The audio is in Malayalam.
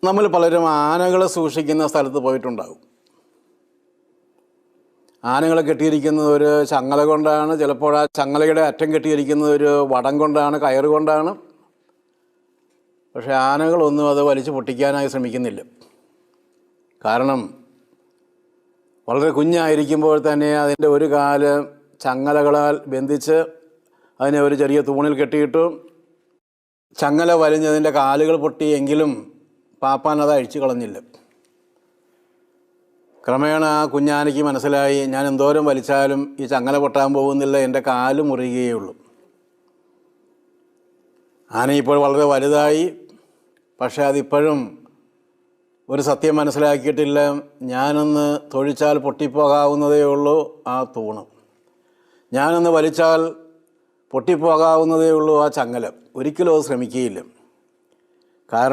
നമ്മൾ പലരും ആനകളെ സൂക്ഷിക്കുന്ന സ്ഥലത്ത് പോയിട്ടുണ്ടാകും. ആനകളെ കെട്ടിയിരിക്കുന്നത് ഒരു ചങ്ങല കൊണ്ടാണ്, ചിലപ്പോൾ ആ ചങ്ങലയുടെ അറ്റം കെട്ടിയിരിക്കുന്നത് ഒരു വടം കൊണ്ടാണ്, കയറ് കൊണ്ടാണ്. പക്ഷേ ആനകളൊന്നും അത് വലിച്ചു പൊട്ടിക്കാനായി ശ്രമിക്കുന്നില്ല. കാരണം വളരെ കുഞ്ഞായിരിക്കുമ്പോൾ തന്നെ അതിൻ്റെ ഒരു കാല് ചങ്ങലകളാൽ ബന്ധിച്ച് അതിനെ ഒരു ചെറിയ തൂണിൽ കെട്ടിയിട്ടു. ചങ്ങല വലിഞ്ഞതിൻ്റെ കാലുകൾ പൊട്ടിയെങ്കിലും പാപ്പാൻ അത് അഴിച്ചു കളഞ്ഞില്ല. ക്രമേണ ആ കുഞ്ഞാനയ്ക്ക് മനസ്സിലായി, ഞാൻ എന്തോരം വലിച്ചാലും ഈ ചങ്ങല പൊട്ടാൻ പോകുന്നില്ല, എൻ്റെ കാല് മുറിയുകയുള്ളൂ. ആന ഇപ്പോൾ വളരെ വലുതായി. പക്ഷേ അതിപ്പോഴും ഒരു സത്യം മനസ്സിലാക്കിയിട്ടില്ല. ഞാനൊന്ന് തൊഴിച്ചാൽ പൊട്ടിപ്പോകാവുന്നതേ ഉള്ളൂ ആ തൂണ്, ഞാനൊന്ന് വലിച്ചാൽ പൊട്ടിപ്പോകാവുന്നതേ ഉള്ളൂ ആ ചങ്ങല. ഒരിക്കലും അത് ശ്രമിക്കുകയില്ല. കാരണം